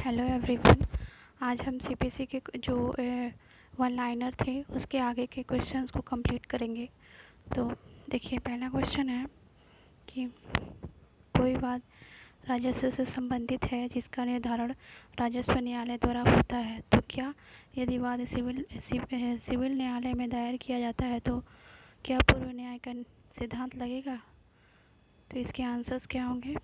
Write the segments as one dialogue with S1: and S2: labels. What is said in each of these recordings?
S1: Hello everyone. आज हम CPC के जो वन लाइनर थे उसके आगे के क्वेश्चंस को कंप्लीट करेंगे। तो देखिए, पहला क्वेश्चन है कि कोई बात राजस्व से संबंधित है जिसका निर्धारण राजस्व न्यायालय द्वारा होता है, तो क्या यदि वाद सिविल न्यायालय में दायर किया जाता है तो क्या पूर्व न्याय का सिद्धांत लगेगा? तो इसके आंसर्स क्या होंगे?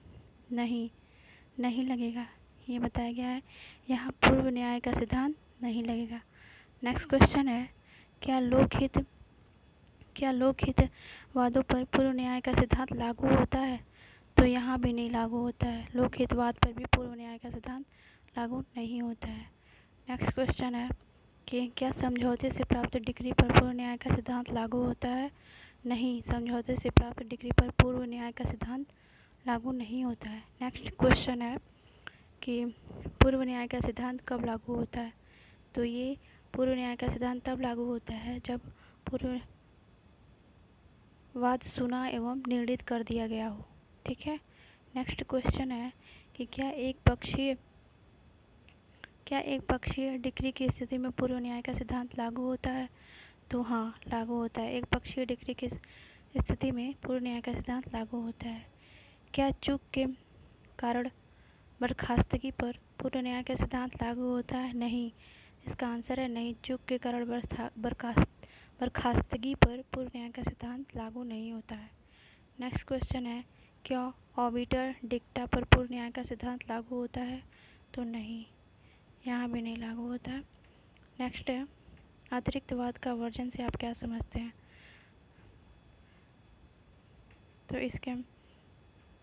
S1: नहीं लगेगा, ये बताया गया है। यहाँ पूर्व न्याय का सिद्धांत नहीं लगेगा। नेक्स्ट क्वेश्चन है, क्या लोकहित वादों पर पूर्व न्याय का सिद्धांत लागू होता है? तो यहाँ भी नहीं लागू होता है। लोकहित वाद पर भी पूर्व न्याय का सिद्धांत लागू नहीं होता है। नेक्स्ट क्वेश्चन है कि क्या समझौते से प्राप्त डिग्री पर पूर्व न्याय का सिद्धांत लागू होता है? नहीं, समझौते से प्राप्त डिग्री पर पूर्व न्याय का सिद्धांत लागू नहीं होता है। नेक्स्ट क्वेश्चन है कि पूर्व न्याय का सिद्धांत कब लागू होता है? तो ये पूर्व न्याय का सिद्धांत तब लागू होता है जब पूर्व वाद सुना एवं निर्णीत कर दिया गया हो। ठीक है। नेक्स्ट क्वेश्चन है कि क्या एक पक्षीय डिक्री की स्थिति में पूर्व न्याय का सिद्धांत लागू होता है? तो हाँ, लागू होता है। एक पक्षीय डिक्री की स्थिति में पूर्व न्याय का सिद्धांत लागू होता है। क्या चूक के कारण बर्खास्तगी पर पूर्व न्याय का सिद्धांत लागू होता है? नहीं, इसका आंसर है नहीं। चूक के कारण बर्खास्तगी पर पूर्व न्याय का सिद्धांत लागू नहीं होता है। नेक्स्ट क्वेश्चन है, क्या ऑबिटर डिक्टा पर पूर्व न्याय का सिद्धांत लागू होता है? तो नहीं, यहाँ भी नहीं लागू होता है। नेक्स्ट है, अतिरिक्तवाद का वर्जन से आप क्या समझते हैं?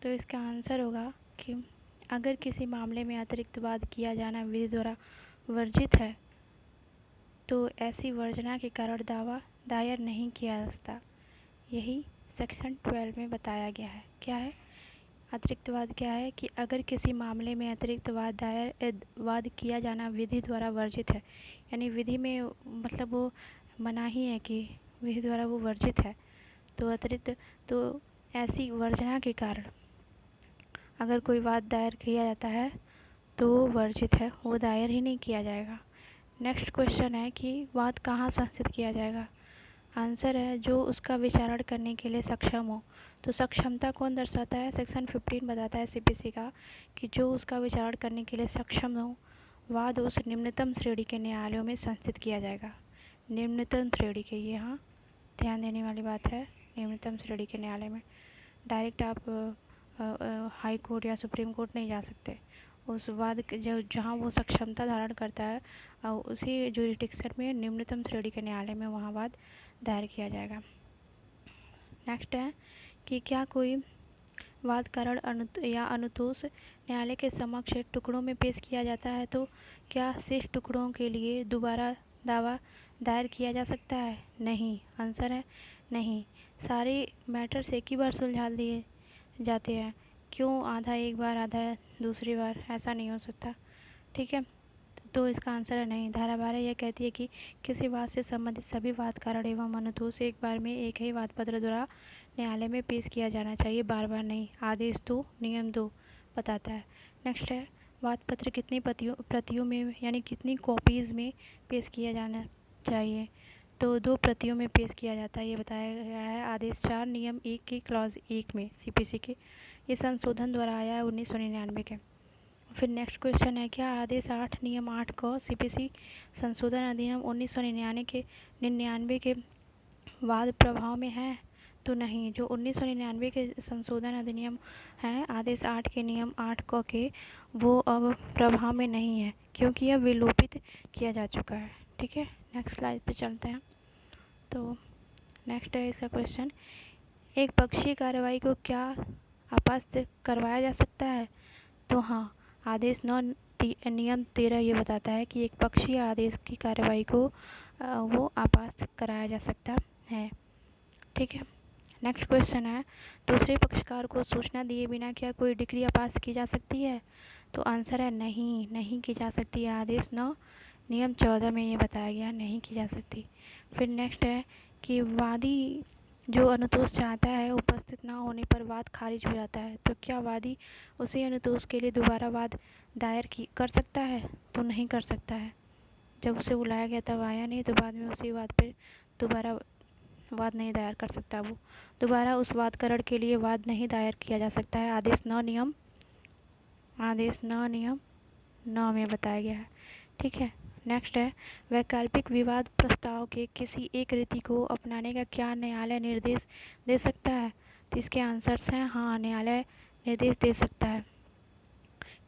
S1: तो इसका आंसर होगा कि अगर किसी मामले में अतिरिक्तवाद किया जाना विधि द्वारा वर्जित है तो ऐसी वर्जना के कारण दावा दायर नहीं किया जा सकता। यही सेक्शन 12 में बताया गया है। क्या है अतिरिक्तवाद? क्या है कि अगर किसी मामले में अतिरिक्तवाद वाद किया जाना विधि द्वारा वर्जित है, यानी विधि में मतलब वो मनाही है कि विधि द्वारा वो वर्जित है, तो ऐसी वर्जना के कारण अगर कोई वाद दायर किया जाता है तो वो वर्जित है, वो दायर ही नहीं किया जाएगा। नेक्स्ट क्वेश्चन है कि वाद कहाँ संस्थित किया जाएगा? आंसर है जो उसका विचारण करने के लिए सक्षम हो। तो सक्षमता कौन दर्शाता है? सेक्शन 15 बताता है सीपीसी का कि जो उसका विचारण करने के लिए सक्षम हो, वाद उस निम्नतम श्रेणी के न्यायालयों में संस्थित किया जाएगा। निम्नतम श्रेणी के, ये यहाँ ध्यान देने वाली बात है। निम्नतम श्रेणी के न्यायालय में डायरेक्ट आप हाई कोर्ट या सुप्रीम कोर्ट नहीं जा सकते। उस वाद जो जहाँ वो सक्षमता धारण करता है उसी जुरिडिक्शन में निम्नतम श्रेणी के न्यायालय में वहाँ वाद दायर किया जाएगा। नेक्स्ट है कि क्या कोई वाद कारण या अनुतोष न्यायालय के समक्ष टुकड़ों में पेश किया जाता है तो क्या शेष टुकड़ों के लिए दोबारा दावा दायर किया जा सकता है? नहीं, आंसर है नहीं। सारे मैटर्स एक ही बार सुलझा दिए जाते हैं। क्यों आधा एक बार, आधा दूसरी बार? ऐसा नहीं हो सकता। ठीक है, तो इसका आंसर है नहीं। धारा 12 यह कहती है कि किसी वाद से संबंधित सभी वाद कारण एवं अनुतोष एक बार में एक ही वाद पत्र द्वारा न्यायालय में पेश किया जाना चाहिए, बार बार नहीं। आदेश 2 नियम 2 बताता है। नेक्स्ट है, वाद पत्र कितनी प्रतियों में यानी कितनी कॉपीज़ में पेश किया जाना चाहिए? तो 2 प्रतियों में पेश किया जाता है, ये बताया गया है आदेश 4 नियम 1 की क्लॉज 1 में सीपीसी के। ये संशोधन द्वारा आया है 1999 के। फिर नेक्स्ट क्वेश्चन है, क्या आदेश 8 नियम 8 को सीपीसी संशोधन अधिनियम 1999 के वाद प्रभाव में है? तो नहीं, जो 1999 के संशोधन अधिनियम हैं आदेश 8 के नियम 8 क के, वो अब प्रभाव में नहीं है क्योंकि यह विलोपित किया जा चुका है। ठीक है, नेक्स्ट स्लाइड पे चलते हैं। तो नेक्स्ट है इसका क्वेश्चन, एक पक्षीय कार्रवाई को क्या आपास्त करवाया जा सकता है? तो हाँ, आदेश 9 नियम 13 ये बताता है कि एक पक्षीय आदेश की कार्रवाई को वो आपास्त कराया जा सकता है। ठीक है, नेक्स्ट क्वेश्चन है, दूसरे पक्षकार को सूचना दिए बिना क्या कोई डिक्री आपास्त की जा सकती है? तो आंसर है नहीं की जा सकती है। आदेश 9 नियम 14 में ये बताया गया नहीं की जा सकती। फिर नेक्स्ट है कि जो अनुतोष चाहता है उपस्थित न होने पर वाद खारिज हो जाता है, तो क्या वादी उसी अनुतोष के लिए दोबारा वाद दायर कर सकता है? तो नहीं कर सकता है। जब उसे बुलाया गया तब आया नहीं, तो बाद में उसी बात पर दोबारा वाद नहीं दायर कर सकता। वो दोबारा उस वादकरण के लिए वाद नहीं दायर किया जा सकता है। आदेश न नियम न में बताया गया है। ठीक है, नेक्स्ट है वैकल्पिक विवाद प्रस्ताव के किसी एक रीति को अपनाने का क्या न्यायालय निर्देश दे सकता है? तो इसके आंसर्स हैं हाँ, न्यायालय निर्देश दे सकता है।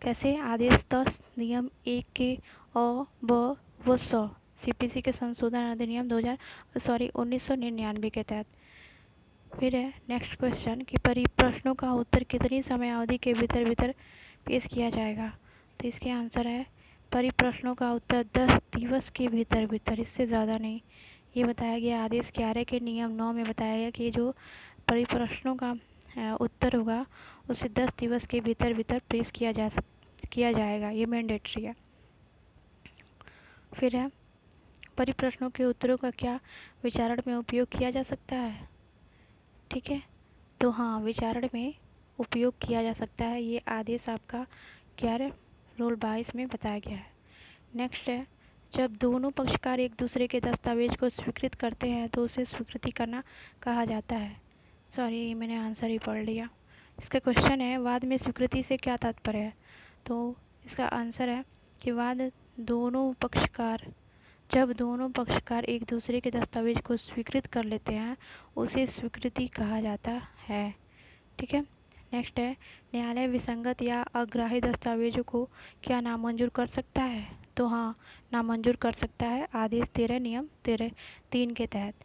S1: कैसे? आदेश 10 नियम 1 के अ, ब व स सीपीसी के संशोधन अधिनियम 1999 के तहत। फिर है नेक्स्ट क्वेश्चन कि परिप्रश्नों का उत्तर कितनी समय अवधि के भीतर भीतर पेश किया जाएगा? तो इसके आंसर है परिप्रश्नों का उत्तर 10 दिवस के भीतर भीतर, इससे ज़्यादा नहीं। ये बताया गया आदेश 11 के नियम 9 में बताया गया कि जो परिप्रश्नों का उत्तर होगा उसे 10 दिवस के भीतर भीतर पेश किया जाएगा। ये मैंडेटरी है। फिर है परिप्रश्नों के उत्तरों का क्या विचारण में उपयोग किया जा सकता है? ठीक है, तो हाँ, विचारण में उपयोग किया जा सकता है। ये आदेश आपका 11 रूल 22 में बताया गया है। नेक्स्ट है जब दोनों पक्षकार एक दूसरे के दस्तावेज को स्वीकृत करते हैं तो उसे स्वीकृति करना कहा जाता है। सॉरी, मैंने आंसर ही पढ़ लिया। इसका क्वेश्चन है वाद में स्वीकृति से क्या तात्पर्य है? तो इसका आंसर है कि जब दोनों पक्षकार एक दूसरे के दस्तावेज को स्वीकृत कर लेते हैं उसे स्वीकृति कहा जाता है। ठीक है, नेक्स्ट है न्यायालय विसंगत या अग्राह्य दस्तावेजों को क्या नामंजूर कर सकता है? तो हाँ, नामंजूर कर सकता है आदेश 13 नियम 3 के तहत।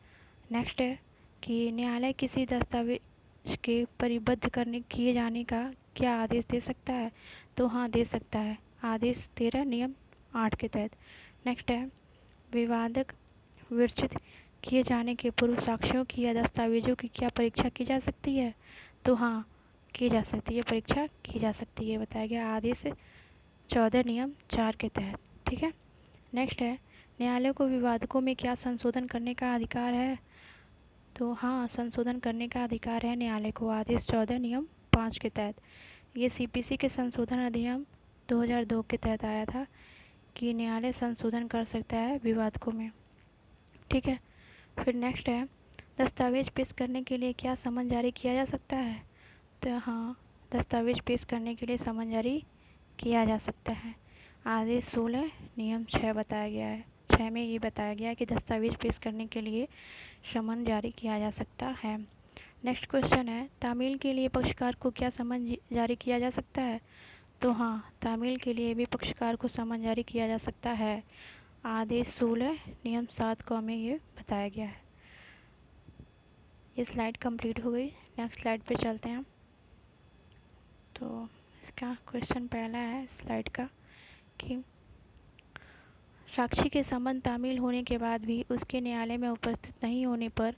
S1: नेक्स्ट है कि न्यायालय किसी दस्तावेज के परिबद्ध किए जाने का क्या आदेश दे सकता है? तो हाँ, दे सकता है आदेश 13 नियम 8 के तहत। नेक्स्ट है विवादक विरचित किए जाने के पूर्व साक्ष्यों की या दस्तावेजों की क्या परीक्षा की जा सकती है? तो हाँ, की जा सकती है, परीक्षा की जा सकती है, बताया गया आदेश 14 नियम 4 के तहत। ठीक है, नेक्स्ट है न्यायालय को विवादकों में क्या संशोधन करने का अधिकार है? तो हाँ, संशोधन करने का अधिकार है न्यायालय को आदेश 14 नियम 5 के तहत। ये सीपीसी के संशोधन अधिनियम 2002 के तहत आया था कि न्यायालय संशोधन कर सकता है विवादकों में। ठीक है, फिर नेक्स्ट है दस्तावेज पेश करने के लिए क्या समन जारी किया जा सकता है? तो हाँ, दस्तावेज पेश करने के लिए समन जारी किया जा सकता है आदेश 16 नियम 6 बताया गया है। 6 में ये बताया गया है कि दस्तावेज पेश करने के लिए समन जारी किया जा सकता है। नेक्स्ट क्वेश्चन है तामील के लिए पक्षकार को क्या समन जारी किया जा सकता है? तो हाँ, तामील के लिए भी पक्षकार को समन जारी किया जा सकता है आदेश 16 नियम 7 क में ये बताया गया है। ये स्लाइड कंप्लीट हो गई। नेक्स्ट स्लाइड पे चलते हैं। तो इसका क्वेश्चन पहला है स्लाइड का कि साक्षी के समन तामील होने के बाद भी उसके न्यायालय में उपस्थित नहीं होने पर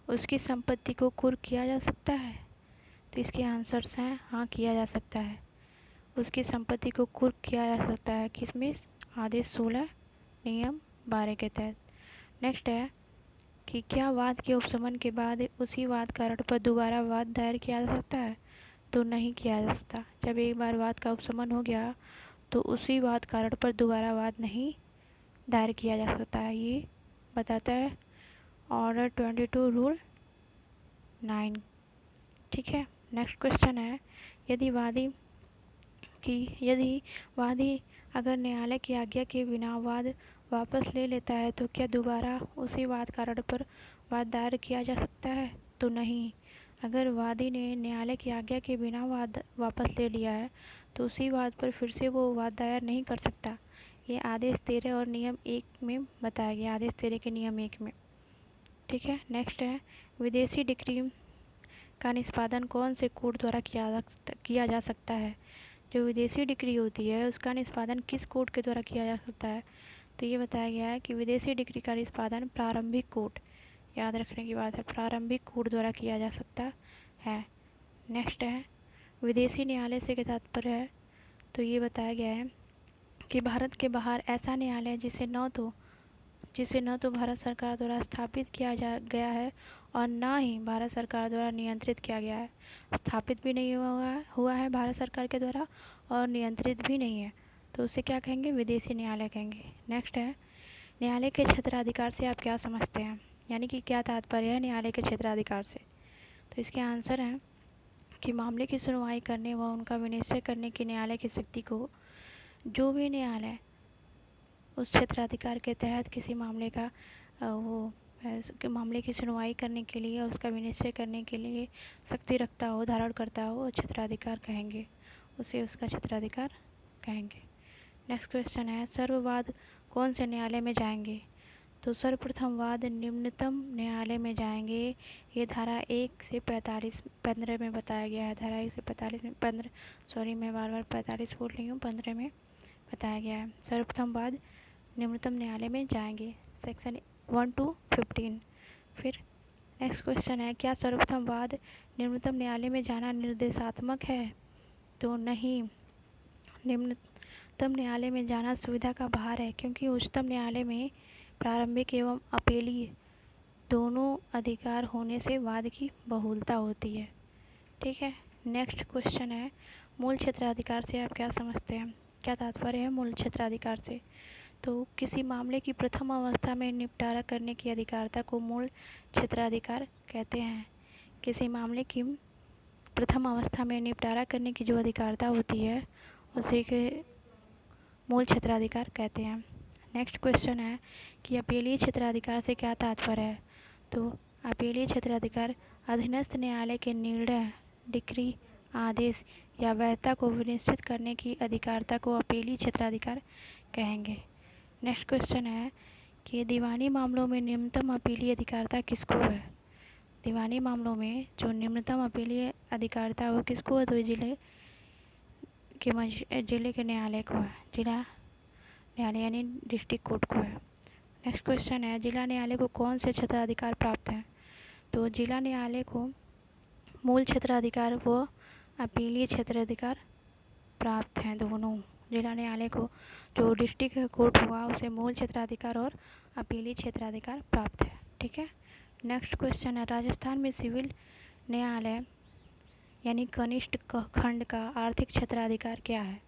S1: उसकी संपत्ति को कुर्क किया जा सकता है? तो इसके आंसर्स हैं हाँ, किया जा सकता है। उसकी संपत्ति को कुर्क किया जा सकता है किसमें? आदेश 16 नियम 12 के तहत। नेक्स्ट है कि क्या वाद के उपशमन के बाद उसी वाद कारण पर दोबारा वाद दायर किया जा सकता है? तो नहीं किया जा सकता। जब एक बार वाद का उपशमन हो गया तो उसी वाद कारण पर दोबारा वाद नहीं दायर किया जा सकता है। ये बताता है ऑर्डर 22 रूल 9। ठीक है, नेक्स्ट क्वेश्चन है यदि वादी अगर न्यायालय की आज्ञा के बिना वाद वापस ले लेता है तो क्या दोबारा उसी वाद कारण पर वाद दायर किया जा सकता है? तो नहीं। अगर वादी ने न्यायालय की आज्ञा के बिना वाद वापस ले लिया है तो उसी वाद पर फिर से वो वाद दायर नहीं कर सकता। ये आदेश 13 और नियम 1 में बताया गया, आदेश 13 के नियम 1 में। ठीक है, नेक्स्ट है विदेशी डिक्री का निष्पादन कौन से कोर्ट द्वारा किया जा सकता है? जो विदेशी डिक्री होती है उसका निष्पादन किस कोर्ट के द्वारा किया जा सकता है? तो ये बताया गया है कि विदेशी डिक्री का निष्पादन प्रारंभिक कोर्ट, याद रखने की बात है, प्रारंभिक कोर्ट द्वारा किया जा सकता है। नेक्स्ट है विदेशी न्यायालय से क्या तात्पर्य है? तो ये बताया गया है कि भारत के बाहर ऐसा न्यायालय जिसे न तो भारत सरकार द्वारा स्थापित किया गया है और ना ही भारत सरकार द्वारा नियंत्रित किया गया है, स्थापित भी नहीं हुआ है भारत सरकार के द्वारा और नियंत्रित भी नहीं है, तो उसे क्या कहेंगे? विदेशी न्यायालय कहेंगे। नेक्स्ट है, न्यायालय के क्षेत्राधिकार से आप क्या समझते हैं, यानी कि क्या तात्पर्य है न्यायालय के क्षेत्राधिकार से? तो इसके आंसर है कि मामले की सुनवाई करने व उनका विनिश्चय करने की न्यायालय की शक्ति को जो भी न्यायालय उस क्षेत्राधिकार के तहत किसी मामले का मामले की सुनवाई करने के लिए, उसका विनिश्चय करने के लिए शक्ति रखता हो, धारण करता हो, वो क्षेत्राधिकार कहेंगे, उसे उसका क्षेत्राधिकार कहेंगे। नेक्स्ट क्वेश्चन है, सर्ववाद कौन से न्यायालय में जाएंगे? तो सर्वप्रथम वाद निम्नतम न्यायालय में जाएंगे। ये धारा 1 से 15 में बताया गया है। धारा 1 से 45 में 15, सॉरी मैं बार बार 45 बोल रही हूँ, 15 में बताया गया है। सर्वप्रथम वाद निम्नतम न्यायालय में जाएंगे, सेक्शन 1 to 15। फिर नेक्स्ट क्वेश्चन है, क्या सर्वप्रथम वाद निम्नतम न्यायालय में जाना निर्देशात्मक है? तो नहीं, निम्नतम न्यायालय में जाना सुविधा का भार है, क्योंकि उच्चतम न्यायालय में प्रारंभिक एवं अपीलीय दोनों अधिकार होने से वाद की बहुलता होती है। ठीक है। नेक्स्ट क्वेश्चन है, मूल क्षेत्राधिकार से आप क्या समझते हैं, क्या तात्पर्य है मूल क्षेत्राधिकार से? तो किसी मामले की प्रथम अवस्था में निपटारा करने की अधिकारिता को मूल क्षेत्राधिकार कहते हैं। किसी मामले की प्रथम अवस्था में निपटारा करने की जो अधिकारिता होती है उसे के मूल क्षेत्राधिकार कहते हैं। नेक्स्ट क्वेश्चन है कि अपीलीय क्षेत्राधिकार से क्या तात्पर्य है? तो अपीलीय क्षेत्राधिकार अधीनस्थ न्यायालय के निर्णय, डिक्री, आदेश या वैधता को विनिश्चित करने की अधिकारिता को अपीलीय क्षेत्राधिकार कहेंगे। नेक्स्ट क्वेश्चन है कि दीवानी मामलों में निम्नतम अपीलीय अधिकारिता किसको है? दीवानी मामलों में जो निम्नतम अपीलीय अधिकारिता है वो किसको है? तो जिले के न्यायालय को है, जिला न्यायालय यानी डिस्ट्रिक्ट कोर्ट को है। नेक्स्ट क्वेश्चन है, जिला न्यायालय को कौन से क्षेत्राधिकार प्राप्त हैं? तो जिला न्यायालय को मूल क्षेत्राधिकार व अपीलीय क्षेत्राधिकार प्राप्त हैं दोनों। जिला न्यायालय को जो डिस्ट्रिक्ट कोर्ट हुआ उसे मूल क्षेत्राधिकार और अपीलीय क्षेत्राधिकार प्राप्त है। ठीक है। नेक्स्ट क्वेश्चन है, राजस्थान में सिविल न्यायालय यानी कनिष्ठ खंड का आर्थिक क्षेत्राधिकार क्या है?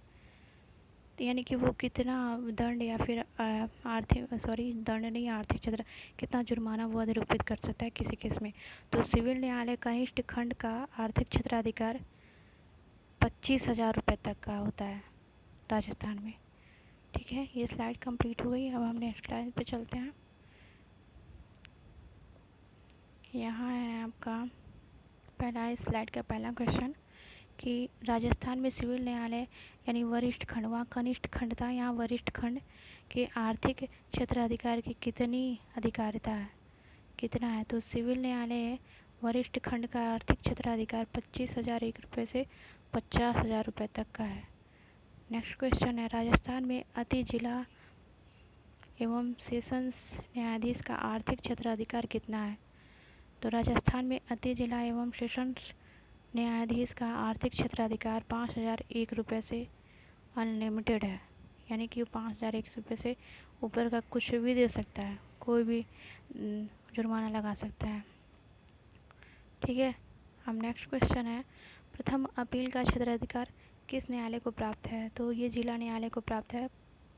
S1: यानी कि वो कितना दंड या फिर दंड नहीं, आर्थिक क्षेत्र कितना जुर्माना वो अधिरोपित कर सकता है किसी केस में? तो सिविल न्यायालय कनिष्ठ खंड का आर्थिक क्षेत्राधिकार 25,000 रुपये तक का होता है राजस्थान में। ठीक है, ये स्लाइड कंप्लीट हो गई। अब हम नेक्स्ट स्लाइड पे चलते हैं। यहाँ है आपका पहला स्लाइड का पहला क्वेश्चन कि राजस्थान में सिविल न्यायालय यानी वरिष्ठ खंड, वहाँ कनिष्ठ खंड था, यहाँ वरिष्ठ खंड के आर्थिक क्षेत्राधिकार की कितनी अधिकारिता है, कितना है? तो सिविल न्यायालय वरिष्ठ खंड का आर्थिक क्षेत्राधिकार 25,001 रुपये से 50,000 रुपये तक का है। नेक्स्ट क्वेश्चन है, राजस्थान में अति जिला एवं सेशंस न्यायाधीश का आर्थिक क्षेत्राधिकार कितना है? तो राजस्थान में अति जिला एवं सेशंस न्यायाधीश का आर्थिक क्षेत्राधिकार 5,001 रुपये से अनलिमिटेड है, यानी कि 5,001 रुपये से ऊपर का कुछ भी दे सकता है, कोई भी जुर्माना लगा सकता है। ठीक है। अब नेक्स्ट क्वेश्चन है, प्रथम अपील का क्षेत्राधिकार किस न्यायालय को प्राप्त है? तो ये जिला न्यायालय को प्राप्त है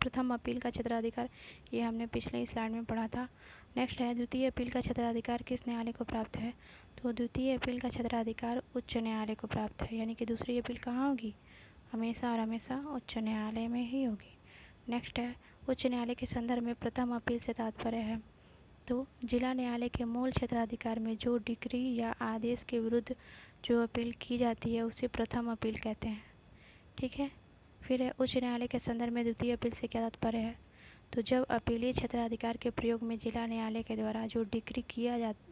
S1: प्रथम अपील का क्षेत्राधिकार, ये हमने पिछले स्लाइड में पढ़ा था। नेक्स्ट है, द्वितीय अपील का क्षेत्राधिकार किस न्यायालय को प्राप्त है? तो द्वितीय अपील का क्षेत्राधिकार उच्च न्यायालय को प्राप्त है, यानी कि दूसरी अपील कहाँ होगी? हमेशा और हमेशा उच्च न्यायालय में ही होगी। नेक्स्ट है, उच्च न्यायालय के संदर्भ में प्रथम अपील से तात्पर्य है? तो जिला न्यायालय के मूल क्षेत्राधिकार में जो डिक्री या आदेश के विरुद्ध जो अपील की जाती है उसे प्रथम अपील कहते हैं। ठीक है। फिर है, उच्च न्यायालय के संदर्भ में द्वितीय अपील से क्या तात्पर्य है? तो जब अपीलीय क्षेत्राधिकार के प्रयोग में जिला न्यायालय के द्वारा जो डिक्री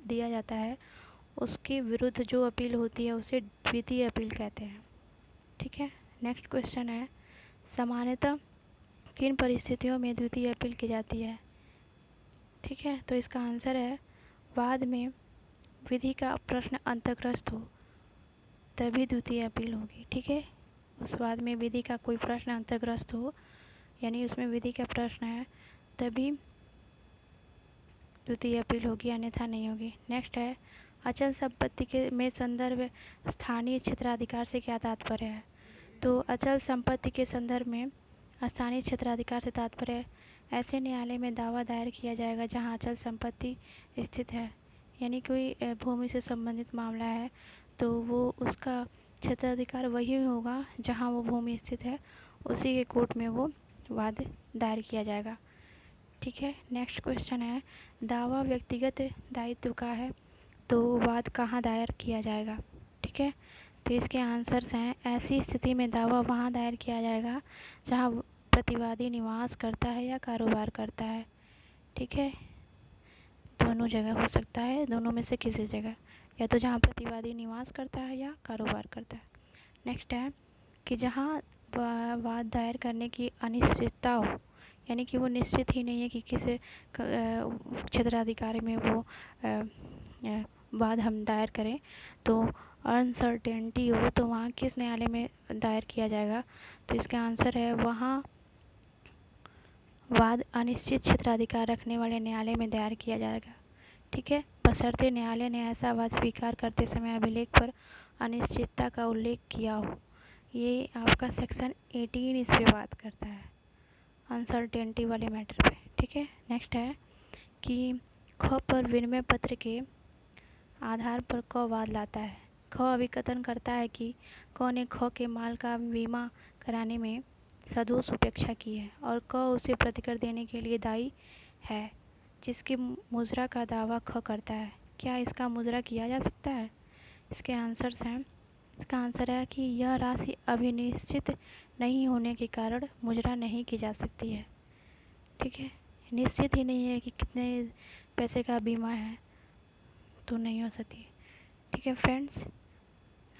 S1: दिया जाता है उसके विरुद्ध जो अपील होती है उसे द्वितीय अपील कहते हैं। ठीक है। नेक्स्ट क्वेश्चन है, सामान्यतः किन परिस्थितियों में द्वितीय अपील की जाती है? ठीक है, तो इसका आंसर है, वाद में विधि का प्रश्न अंतर्ग्रस्त हो तभी द्वितीय अपील होगी। ठीक है, उस वाद में विधि का कोई प्रश्न अंतर्ग्रस्त हो, यानी उसमें विधि का प्रश्न है, तभी द्वितीय अपील होगी, अन्यथा नहीं होगी। नेक्स्ट है, अचल संपत्ति के में संदर्भ स्थानीय क्षेत्राधिकार से क्या तात्पर्य है? तो अचल संपत्ति के संदर्भ में स्थानीय क्षेत्राधिकार से तात्पर्य ऐसे न्यायालय में दावा दायर किया जाएगा जहां अचल संपत्ति स्थित है। यानी कोई भूमि से संबंधित मामला है तो वो उसका क्षेत्राधिकार वही होगा जहां वो भूमि स्थित है, उसी के कोर्ट में वो वाद दायर किया जाएगा। ठीक है, नेक्स्ट क्वेश्चन है, दावा व्यक्तिगत दायित्व का है तो वाद कहाँ दायर किया जाएगा? ठीक है, तो इसके आंसर्स हैं, ऐसी स्थिति में दावा वहाँ दायर किया जाएगा जहाँ प्रतिवादी निवास करता है या कारोबार करता है। ठीक है, दोनों जगह हो सकता है, दोनों में से किसी जगह, या तो जहाँ प्रतिवादी निवास करता है या कारोबार करता है। नेक्स्ट है कि जहाँ वाद दायर करने की अनिश्चितता हो, यानी कि वो निश्चित ही नहीं है कि किस क्षेत्राधिकार में वो वाद हम दायर करें, तो अनसर्टेनिटी हो, तो वहाँ किस न्यायालय में दायर किया जाएगा? तो इसका आंसर है वहाँ वाद अनिश्चित क्षेत्राधिकार रखने वाले न्यायालय में दायर किया जाएगा। ठीक है, बशर्ते न्यायालय ने ऐसा वाद स्वीकार करते समय अभिलेख पर अनिश्चितता का उल्लेख किया हो। ये आपका सेक्शन 18 इस पे बात करता है, अनसर्टेनिटी वाले मैटर पे। ठीक है, नेक्स्ट है कि ख पर विनिमय पत्र के आधार पर क वाद लाता है। ख अभिकथन करता है कि क ने ख के माल का बीमा कराने में सदोष उपेक्षा की है और क उसे प्रतिकर देने के लिए दायी है, जिसकी मुजरा का दावा ख करता है। क्या इसका मुजरा किया जा सकता है? इसके आंसर्स हैं, इसका आंसर है कि यह राशि अभी निश्चित नहीं होने के कारण मुजरा नहीं की जा सकती है। ठीक है, निश्चित ही नहीं है कि कितने पैसे का बीमा है, तो नहीं हो सकती। ठीक है फ्रेंड्स,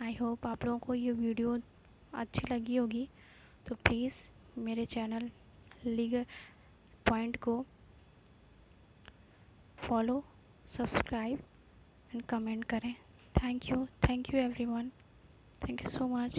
S1: आई होप आप लोगों को ये वीडियो अच्छी लगी होगी, तो प्लीज़ मेरे चैनल लीगल पॉइंट को फॉलो, सब्सक्राइब एंड कमेंट करें। Thank you everyone, thank you so much.